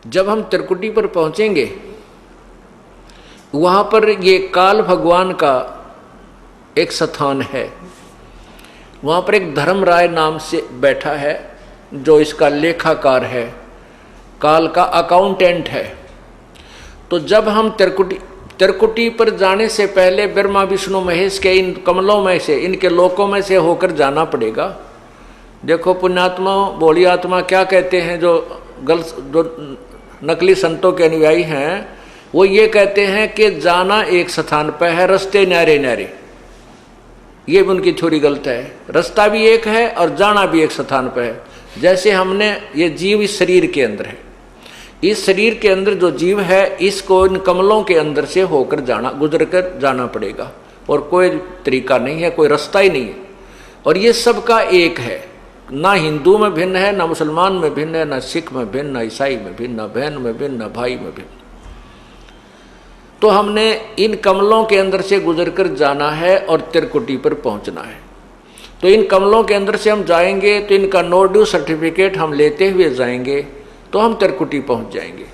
जब हम त्रिकुटी पर पहुंचेंगे वहां पर ये काल भगवान का एक स्थान है। वहां पर एक धर्मराय नाम से बैठा है जो इसका लेखाकार है, काल का अकाउंटेंट है। तो जब हम त्रिकुटी पर जाने से पहले ब्रह्मा विष्णु महेश के इन कमलों में से, इनके लोकों में से होकर जाना पड़ेगा। देखो पुण्यात्मा भोली आत्मा क्या कहते हैं, जो नकली संतों के अनुयायी हैं वो ये कहते हैं कि जाना एक स्थान पर है, रास्ते न्यारे न्यारे। ये भी उनकी थ्योरी गलत है। रास्ता भी एक है और जाना भी एक स्थान पर है। जैसे हमने ये जीव इस शरीर के अंदर है, इस शरीर के अंदर जो जीव है इसको इन कमलों के अंदर से होकर जाना, गुजर कर जाना पड़ेगा और कोई तरीका नहीं है, कोई रास्ता ही नहीं है। और ये सबका एक है, ना हिंदू में भिन्न है, ना मुसलमान में भिन्न है, ना सिख में भिन्न, ना ईसाई में भिन्न, ना बहन में भिन्न, ना भाई में भिन्न। तो हमने इन कमलों के अंदर से गुजर कर जाना है और त्रिकुटी पर पहुंचना है। तो इन कमलों के अंदर से हम जाएंगे तो इनका नो ड्यू सर्टिफिकेट हम लेते हुए जाएंगे तो हम त्रिकुटी पहुंच जाएंगे।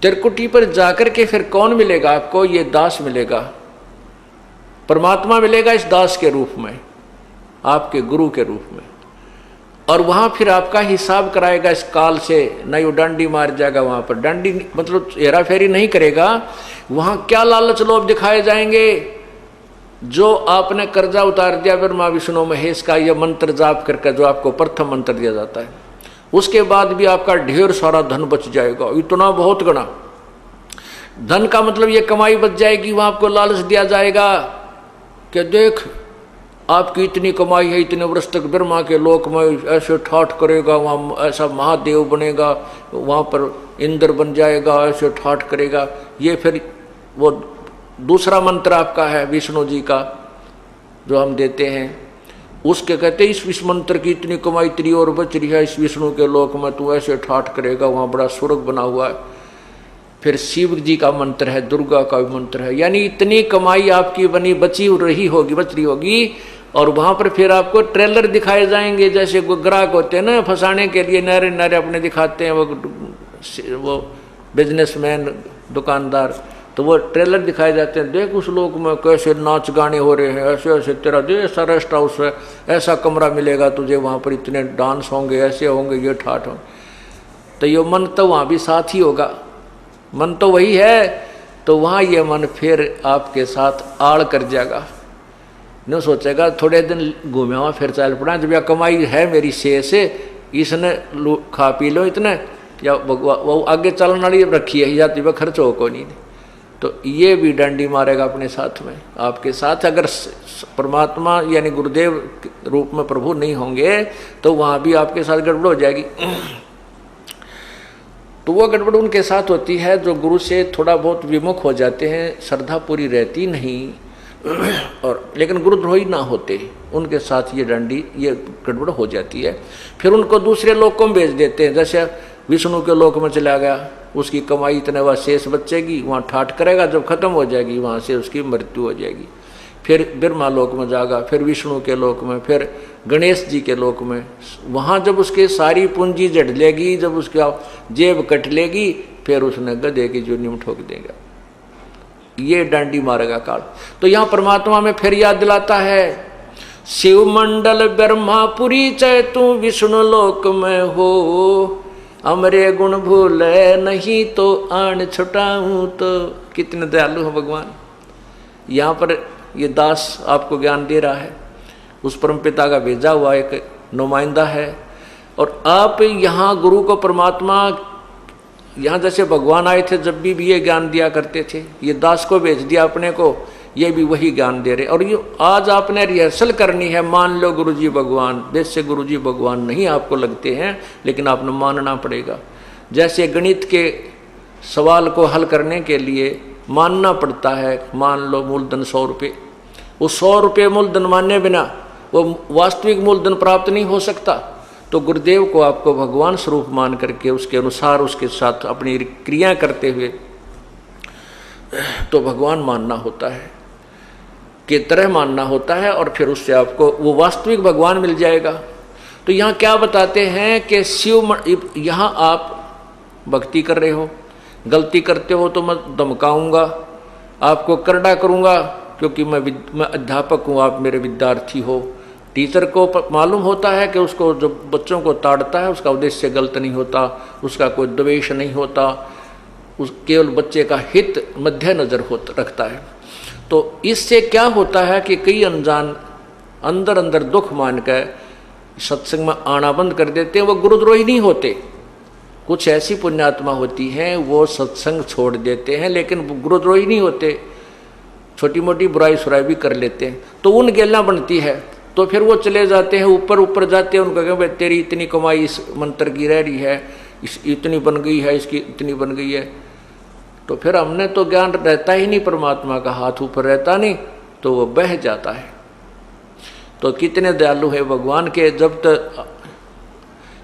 त्रिकुटी पर जाकर के फिर कौन मिलेगा आपको? ये दास मिलेगा, परमात्मा मिलेगा इस दास के रूप में, आपके गुरु के रूप में। और वहां फिर आपका हिसाब कराएगा इस काल से। नहीं वो डंडी मार जाएगा, वहां पर डंडी मतलब हेरा फेरी नहीं करेगा। वहां क्या लालच लोभ दिखाए जाएंगे? जो आपने कर्जा उतार दिया ब्रह्मा विष्णु महेश का, यह मंत्र जाप करके जो आपको प्रथम मंत्र दिया जाता है, उसके बाद भी आपका ढेर सारा धन बच जाएगा, इतना बहुत गना धन का मतलब ये कमाई बच जाएगी। वहां आपको लालच दिया जाएगा कि देख आपकी इतनी कमाई है, इतने वर्ष तक ब्रह्मा के लोक में ऐसे ठाठ करेगा, वहाँ ऐसा महादेव बनेगा, वहाँ पर इंद्र बन जाएगा, ऐसे ठाठ करेगा। ये फिर वो दूसरा मंत्र आपका है विष्णु जी का जो हम देते हैं, उसके कहते इस विष्णु मंत्र की इतनी कमाई तेरी और बच रही है, इस विष्णु के लोक में तू ऐसे ठाठ करेगा, वहाँ बड़ा स्वर्ग बना हुआ है। फिर शिव जी का मंत्र है, दुर्गा का भी मंत्र है, यानी इतनी कमाई आपकी बनी बच रही होगी। और वहां पर फिर आपको ट्रेलर दिखाए जाएंगे, जैसे ग्राहक होते हैं ना फंसाने के लिए नारे नारे अपने दिखाते हैं वो बिजनेसमैन दुकानदार, तो वो ट्रेलर दिखाए जाते हैं। देख उस लोक में कैसे नाच गाने हो रहे हैं, ऐसे ऐसे तेरा दे ऐसा रेस्ट हाउस है, ऐसा कमरा मिलेगा तुझे, वहाँ पर इतने डांस होंगे, ऐसे होंगे, ये ठाठ होंगे। तो ये मन तो वहाँ भी साथ ही होगा, मन तो वही है। तो वहाँ ये मन फिर आपके साथ आड़ कर जाएगा, न सोचेगा थोड़े दिन घूमे वहाँ फिर चल पड़ा, जब यह कमाई है मेरी शेष है, इसने खा पी लो इतने, या वो आगे चलने वाली रखी है जाती वह खर्च हो को नहीं। तो ये भी डंडी मारेगा अपने साथ में, आपके साथ। अगर परमात्मा यानी गुरुदेव रूप में प्रभु नहीं होंगे तो वहाँ भी आपके साथ गड़बड़ हो जाएगी। तो वो गड़बड़ उनके साथ होती है जो गुरु से थोड़ा बहुत विमुख हो जाते हैं, श्रद्धा पूरी रहती नहीं, और लेकिन गुरुद्रोही ना होते, उनके साथ ये डंडी ये गड़बड़ हो जाती है। फिर उनको दूसरे लोकों में भेज देते हैं, जैसे विष्णु के लोक में चला गया, उसकी कमाई इतने वह शेष बचेगी, वहाँ ठाठ करेगा, जब खत्म हो जाएगी वहाँ से उसकी मृत्यु हो जाएगी। फिर ब्रह्मा लोक में जाएगा, फिर विष्णु के लोक में, फिर गणेश जी के लोक में। वहाँ जब उसके सारी पूंजी जड़ लेगी, जब उसका जेब कट लेगी, फिर उसने गधे की जोनी में ठोक देगा। ये डांडी मारेगा काल। तो यहाँ परमात्मा में फिर याद दिलाता है, शिव मंडल ब्रह्मापुरी चै तू विष्णु लोक में हो, अमरे गुण भूले नहीं तो आन छुटाऊं। तो कितने दयालु है भगवान। यहाँ पर ये दास आपको ज्ञान दे रहा है, उस परम पिता का भेजा हुआ एक नुमाइंदा है। और आप यहाँ गुरु को परमात्मा, यहाँ जैसे भगवान आए थे जब भी ये ज्ञान दिया करते थे, ये दास को भेज दिया अपने को, ये भी वही ज्ञान दे रहे। और ये आज आपने रिहर्सल करनी है, मान लो गुरुजी भगवान, वैसे गुरुजी भगवान नहीं आपको लगते हैं, लेकिन आपने मानना पड़ेगा। जैसे गणित के सवाल को हल करने के लिए मानना पड़ता है, मान लो मूलधन 100 रुपये, वो 100 रुपये मूलधन मानने बिना वो वास्तविक मूलधन प्राप्त नहीं हो सकता। तो गुरुदेव को आपको भगवान स्वरूप मान करके उसके अनुसार उसके साथ अपनी क्रिया करते हुए तो भगवान मानना होता है, के तरह मानना होता है, और फिर उससे आपको वो वास्तविक भगवान मिल जाएगा। तो यहाँ क्या बताते हैं कि शिव, यहाँ आप भक्ति कर रहे हो, गलती करते हो तो मैं धमकाऊंगा, आपको करड़ा करूंगा, क्योंकि मैं अध्यापक हूँ, आप मेरे विद्यार्थी हो। टीचर को मालूम होता है कि उसको जो बच्चों को ताड़ता है उसका उद्देश्य गलत नहीं होता, उसका कोई द्वेष नहीं होता, उस केवल बच्चे का हित मध्य नजर रखता है। तो इससे क्या होता है कि कई अनजान अंदर अंदर दुख मान कर सत्संग में आना बंद कर देते हैं। वो गुरुद्रोही नहीं होते, कुछ ऐसी पुण्यात्मा होती हैं वो सत्संग छोड़ देते हैं लेकिन गुरुद्रोही नहीं होते, छोटी मोटी बुराई सुराई भी कर लेते हैं। तो उन गेला बनती है, तो फिर वो चले जाते हैं ऊपर ऊपर जाते हैं, उनको कहें तेरी इतनी कमाई इस मंत्र की रह रही है, इस इतनी बन गई है, इसकी इतनी बन गई है। तो फिर हमने तो ज्ञान रहता ही नहीं, परमात्मा का हाथ ऊपर रहता नहीं, तो वो बह जाता है। तो कितने दयालु है भगवान के, जब तक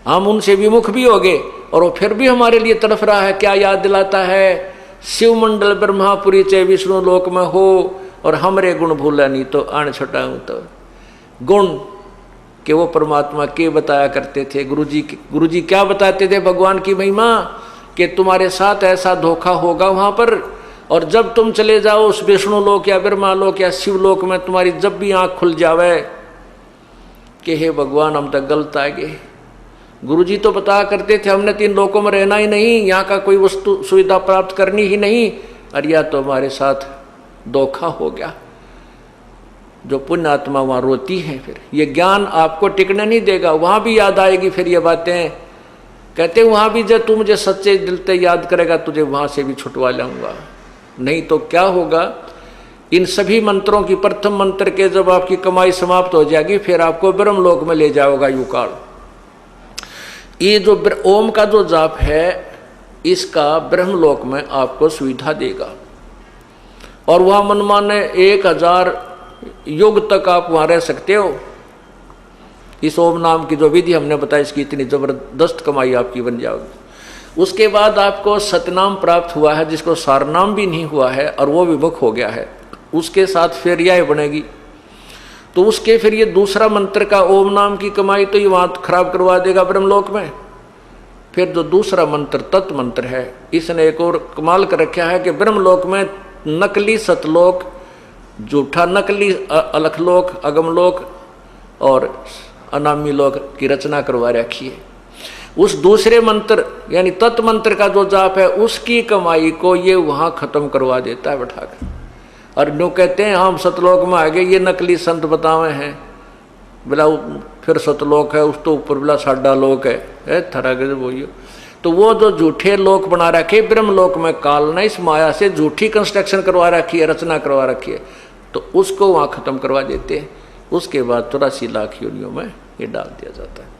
हम उनसे विमुख भी हो गए और वो फिर भी हमारे लिए तड़फ रहा है। क्या याद दिलाता है, शिव मंडल ब्रह्मापुरी चे विष्णु लोक में हो और हमरे गुण भूला नहीं तो अण छटाऊं। तो गुण के वो परमात्मा के बताया करते थे, गुरुजी क्या बताते थे भगवान की महिमा, कि तुम्हारे साथ ऐसा धोखा होगा वहां पर, और जब तुम चले जाओ उस विष्णु लोक या ब्रह्मा लोक या शिव लोक में, तुम्हारी जब भी आंख खुल जावे कि हे भगवान हम तक गलत आ गए। गुरुजी तो बताया करते थे हमने 3 लोकों में रहना ही नहीं, यहाँ का कोई वस्तु सुविधा प्राप्त करनी ही नहीं, और यह तो हमारे साथ धोखा हो गया। जो पुण्य आत्मा वहां रोती है, फिर ये ज्ञान आपको टिकने नहीं देगा, वहां भी याद आएगी फिर ये बातें। कहते वहां भी जब तू मुझे सच्चे दिल से याद करेगा तुझे वहां से भी छुटवा लाऊंगा। नहीं तो क्या होगा, इन सभी मंत्रों की प्रथम मंत्र के जब आपकी कमाई समाप्त हो जाएगी फिर आपको ब्रह्मलोक में ले जाओगा युकाल। ये जो ओम का जो जाप है इसका ब्रह्मलोक में आपको सुविधा देगा, और वह मनमाने 1000 युग तक आप वहां रह सकते हो। इस ओम नाम की जो विधि हमने बताई, इसकी इतनी जबरदस्त कमाई आपकी बन जाएगी। उसके बाद आपको सतनाम प्राप्त हुआ है, जिसको सारनाम भी नहीं हुआ है और वो विमुख हो गया है, उसके साथ फिर यह बनेगी। तो उसके फिर ये दूसरा मंत्र का ओम नाम की कमाई तो ये वहां खराब करवा देगा ब्रह्मलोक में। फिर जो दूसरा मंत्र तत् मंत्र है, इसने एक और कमाल कर रखा है कि ब्रह्मलोक में नकली सतलोक, झूठा नकली अलखलोक, अगमलोक और अनामी लोक की रचना करवा रखी है। उस दूसरे मंत्र यानी तत् मंत्र का जो जाप है उसकी कमाई को ये वहां खत्म करवा देता है बैठाकर। और नो कहते हैं हम सतलोक में आ गए, ये नकली संत बतावे हैं, बोला फिर सतलोक है, उस तो ऊपर बोला साडा लोक है थरा के बोलियो। तो वो जो झूठे लोक बना रखे ब्रह्मलोक में काल ने इस माया से झूठी कंस्ट्रक्शन करवा रखी है, रचना करवा रखी है, तो उसको वहां खत्म करवा देते हैं। उसके बाद 84 लाख योनियों में ये डाल दिया जाता है।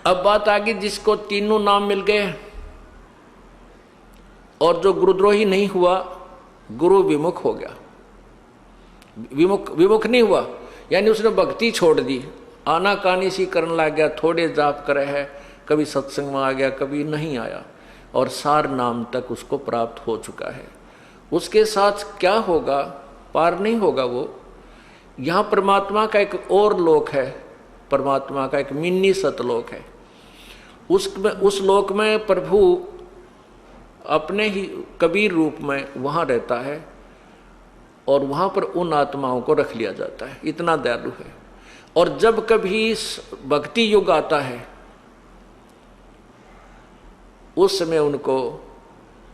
अब बात आ गई जिसको तीनों नाम मिल गए और जो गुरुद्रोही नहीं हुआ, गुरु विमुख हो गया। विमुख नहीं हुआ यानी उसने भक्ति छोड़ दी, आनाकानी सी करने लग गया, थोड़े जाप करे है, कभी सत्संग में आ गया कभी नहीं आया, और सार नाम तक उसको प्राप्त हो चुका है। उसके साथ क्या होगा, पार नहीं होगा वो। यहाँ परमात्मा का एक और लोक है, परमात्मा का एक मिनी सतलोक है। उस लोक में प्रभु अपने ही कबीर रूप में वहाँ रहता है और वहाँ पर उन आत्माओं को रख लिया जाता है, इतना दयालु है। और जब कभी भक्ति युग आता है उस समय उनको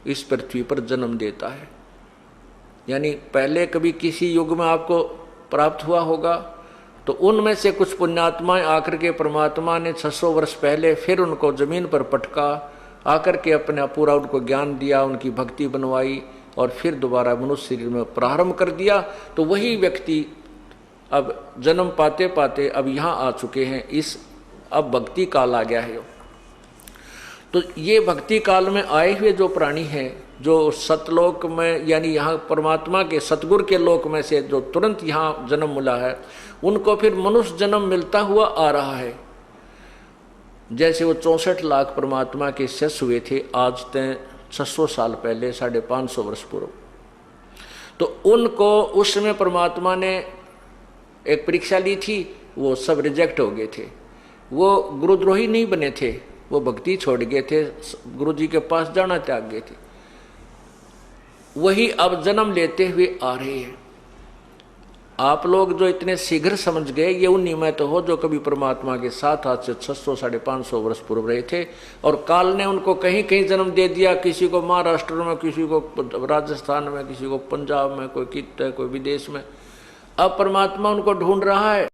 इस पृथ्वी पर जन्म देता है। यानी पहले कभी किसी युग में आपको प्राप्त हुआ होगा तो उनमें से कुछ पुण्यात्माएं आकर के परमात्मा ने 600 वर्ष पहले फिर उनको जमीन पर पटका, आकर के अपना पूरा उनको ज्ञान दिया, उनकी भक्ति बनवाई और फिर दोबारा मनुष्य शरीर में प्रारंभ कर दिया। तो वही व्यक्ति अब जन्म पाते पाते अब यहाँ आ चुके हैं, इस अब भक्ति काल आ गया है। तो ये भक्ति काल में आए हुए जो प्राणी हैं, जो सतलोक में यानी यहाँ परमात्मा के सतगुरु के लोक में से जो तुरंत यहाँ जन्म मिला है, उनको फिर मनुष्य जन्म मिलता हुआ आ रहा है। जैसे वो 64 लाख परमात्मा के शिष्य हुए थे आज तक 600 साल पहले, 550 वर्ष पूर्व। तो उनको उस समय परमात्मा ने एक परीक्षा ली थी, वो सब रिजेक्ट हो गए थे। वो गुरुद्रोही नहीं बने थे, वो भक्ति छोड़ गए थे, गुरु जी के पास जाना त्याग गए थे, वही अब जन्म लेते हुए आ रहे हैं। आप लोग जो इतने शीघ्र समझ गए, ये उन्हीं में तो हो जो कभी परमात्मा के साथ आज से 600 550 वर्ष पूर्व रहे थे, और काल ने उनको कहीं कहीं जन्म दे दिया, किसी को महाराष्ट्र में, किसी को राजस्थान में, किसी को पंजाब में, कोई कित कोई विदेश में। अब परमात्मा उनको ढूंढ रहा है।